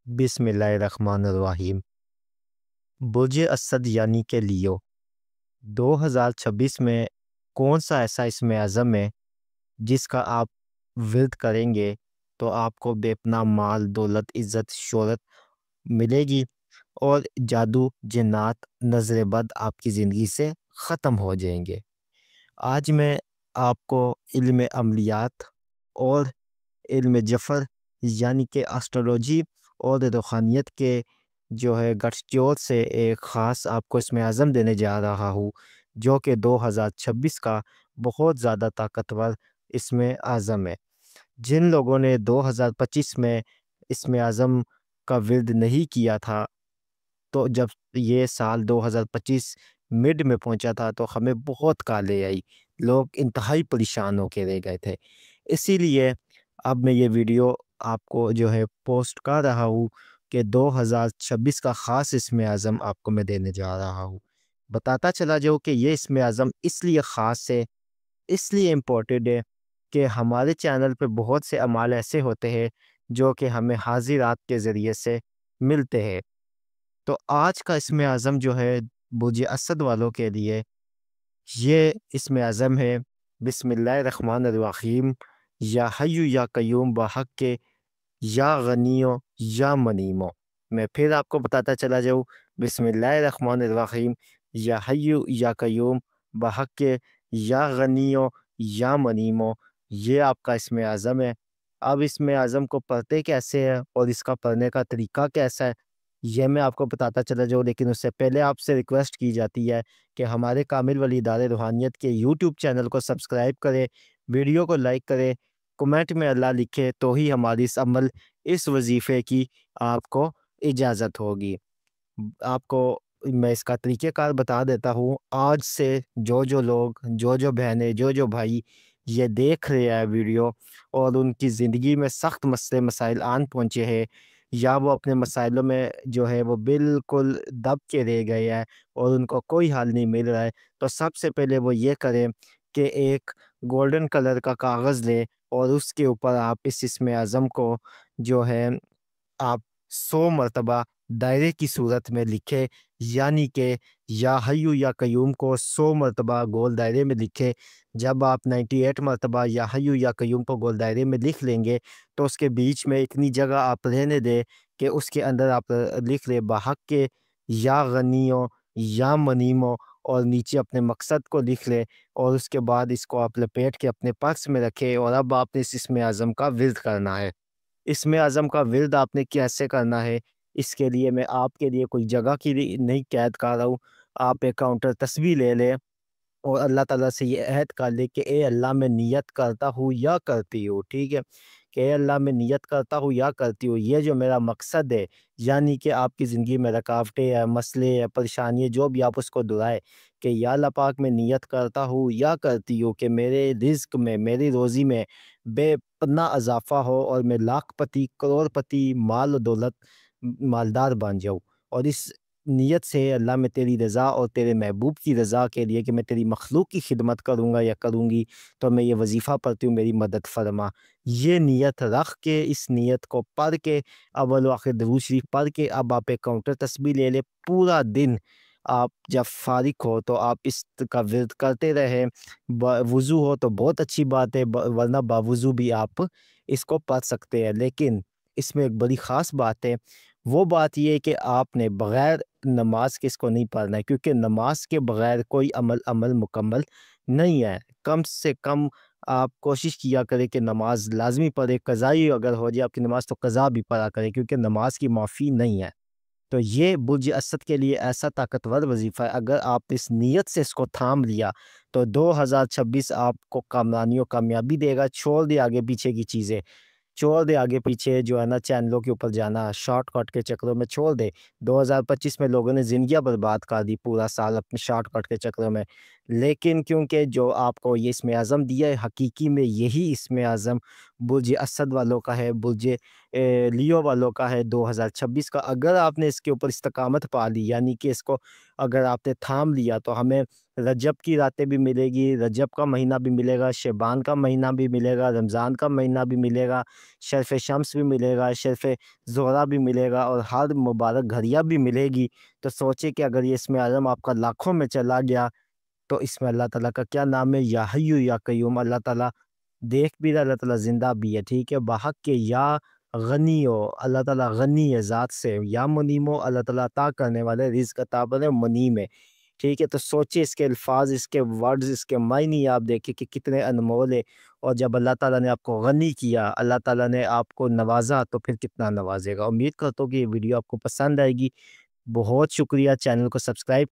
बिस्मिल्लाहिर्रहमानिर्रहीम। बुर्ज असद यानी कि लियो 2026 में कौन सा ऐसा इसमें अज़म है जिसका आप विर्द करेंगे तो आपको बेपनाह माल, दौलत, इज़्ज़त, शोहरत मिलेगी और जादू, जिन्नात, नज़र बद आपकी ज़िंदगी से ख़त्म हो जाएंगे। आज मैं आपको इल्म अमलियात और इल्म जफ़र यानी कि एस्ट्रोलॉजी और रूहानियत के जो है गठजोड़ से एक ख़ास आपको इसमें अज़म देने जा रहा हूँ, जो कि 2026 का बहुत ज़्यादा ताकतवर इसमें अज़म है। जिन लोगों ने 2025 में इसमें अज़म का विर्द नहीं किया था, तो जब ये साल 2025 मिड में पहुंचा था तो हमें बहुत काले आई, लोग इंतहाई परेशान होके रह गए थे। इसीलिए अब मैं ये वीडियो आपको जो है पोस्ट कर रहा हूँ कि 2026 का ख़ास इसमें अज़म आपको मैं देने जा रहा हूँ। बताता चला जाऊँ कि ये इसमें अज़म इसलिए ख़ास है, इसलिए इम्पोर्टेंट है कि हमारे चैनल पे बहुत से अमाल ऐसे होते हैं जो कि हमें हाज़िरात के ज़रिए से मिलते हैं। तो आज का इसमें अज़म जो है बुर्ज असद वालों के लिए ये इसमें अज़म है। बिस्मिल्लाहिर्रहमानिर्रहीम। या हय्यु या कय्यूम बहक के, या गनियो या मनीमो। मैं फिर आपको बताता चला जाऊँ। बिस्मिल्लाहिर्रहमानिर्रहीम। या हय्यु या कय्यूम बहक के, या गनियो या मनीमो। ये आपका इसमें अज़म है। अब इसमें अज़म को पढ़ते कैसे हैं और इसका पढ़ने का तरीका कैसा है, ये मैं आपको बताता चला जाऊँ, लेकिन उससे पहले आपसे रिक्वेस्ट की जाती है कि हमारे कामिल वली इदारे रूहानियत के यूट्यूब चैनल को सब्सक्राइब करें, वीडियो को लाइक करें, कमेंट में अल्लाह लिखे तो ही हमारी इस वजीफ़े की आपको इजाज़त होगी। आपको मैं इसका तरीक़ेकार बता देता हूँ। आज से जो लोग, जो बहनें, जो भाई ये देख रहे हैं वीडियो और उनकी ज़िंदगी में सख्त मसले मसाइल आन पहुँचे हैं, या वो अपने मसाइलों में जो है वो बिल्कुल दब के रह गए हैं और उनको कोई हल नहीं मिल रहा है, तो सबसे पहले वो ये करें कि एक गोल्डन कलर का कागज़ लें और उसके ऊपर आप इस इसमें अज़म को जो है आप 100 मरतबा दायरे की सूरत में लिखें, यानी कि या हय्यु या कय्यूम को 100 मरतबा गोल दायरे में लिखें। जब आप 98 मरतबा या हय्यु या कय्यूम को गोल दायरे में लिख लेंगे, तो उसके बीच में इतनी जगह आप रहने दें कि उसके अंदर आप लिख लें बहक के, या गनियो या मनीमो, और नीचे अपने मकसद को लिख लें और उसके बाद इसको आप लपेट के अपने पर्स में रखें। और अब आपने इस इसमें आज़म का विर्द करना है। इसमें आज़म का विर्द आपने कैसे करना है, इसके लिए मैं आपके लिए कोई जगह की नहीं कैद कर रहा हूँ। आप एक काउंटर तस्बीह ले लें और अल्लाह ताला से ये अहद कर ले कि ए अल्लाह मैं नियत करता हूँ या करती हूँ, ठीक है? कि ए अल्लाह मैं नियत करता हूँ या करती हूँ, ये जो मेरा मकसद है, यानी कि आपकी ज़िंदगी में रुकावटें या मसले या परेशानी जो भी आप उसको दुहराएँ कि या अल्लाह पाक मैं नियत करता हूँ या करती हूँ कि मेरे रिज़्क में, मेरी रोज़ी में बेपनाह इज़ाफ़ा हो और मैं लाखपति, करोड़पति, माल और दौलत मालदार बन जाऊँ। और इस नियत से अल्लाह मैं तेरी रज़ा और तेरे महबूब की रज़ा के लिए कि मैं तेरी मखलूक की खिदमत करूँगा या करूँगी, तो मैं ये वजीफ़ा पढ़ती हूँ, मेरी मदद फरमा। ये नियत रख के, इस नियत को पढ़ के, अव्वल व आखिर दुरूद शरीफ पढ़ के, अब आप एक काउंटर तस्बीह ले लें। पूरा दिन आप जब फ़ारिग हो तो आप इसका विर्द करते रहें। वज़ू हो तो बहुत अच्छी बात है, वरना बावज़ू भी आप इसको पढ़ सकते हैं। लेकिन इसमें एक बड़ी ख़ास बात है, वो बात ये है कि आपने बग़ैर नमाज के इसको नहीं पढ़ना है, क्योंकि नमाज के बग़ैर कोई अमल मुकम्मल नहीं है। कम से कम आप कोशिश किया करें कि नमाज लाज़मी पढ़ें, क़ज़ाई अगर हो जाए आपकी नमाज तो क़ज़ा भी पढ़ा करें, क्योंकि नमाज की माफ़ी नहीं है। तो ये बुर्ज असद के लिए ऐसा ताकतवर वजीफ़ा है, अगर आप इस नीयत से इसको थाम लिया तो 2026 आपको कामयाबी देगा। छोड़ दिए आगे पीछे की चीज़ें, छोड़ दे आगे पीछे जो है ना चैनलों के ऊपर जाना, शॉर्टकट के चक्करों में छोड़ दे। 2025 में लोगों ने ज़िंदगियाँ बर्बाद कर दी पूरा साल अपने शॉर्टकट के चक्करों में। लेकिन क्योंकि जो आपको ये इसमें आज़म दिया है, हकीकी में यही इसमें आज़म बुर्ज असद वालों का है। बुर्ज लियो वालों का है 2026 का। अगर आपने इसके ऊपर इस्तकामत पा ली, यानी कि इसको अगर आपने थाम लिया, तो हमें रजब की रातें भी मिलेगी, रजब का महीना भी मिलेगा, शबान का महीना भी मिलेगा, रमज़ान का महीना भी मिलेगा, शर्फ़ शम्स भी मिलेगा, शर्फ़ ज़ोहरा भी मिलेगा और हर मुबारक घड़ियाँ भी मिलेगी। तो सोचिए कि अगर ये इसमें आज़म आपका लाखों में चला गया, तो इसमें अल्लाह ताला का क्या नाम है, या हय्यु या कय्यूम। अल्लाह ताला देख भी रहा है, अल्लाह ताला ज़िंदा भी है, ठीक है। बाहक के या गनी हो, अल्लाह ताला गनी है ज़ात से, या मुनीम हो, अल्लाह ताला अता करने वाले, रिज़्क अता वाले, मुनीम है, ठीक है। तो सोचिए इसके अल्फ़ाज़, इसके वर्ड्स, इसके मायने आप देखिए कि कितने अनमोल है। और जब अल्लाह ताला ने आपको गनी किया, अल्लाह ताला ने आपको नवाज़ा, तो फिर कितना नवाज़ेगा। उम्मीद करता हूँ कि ये वीडियो आपको पसंद आएगी। बहुत शुक्रिया, चैनल को सब्सक्राइब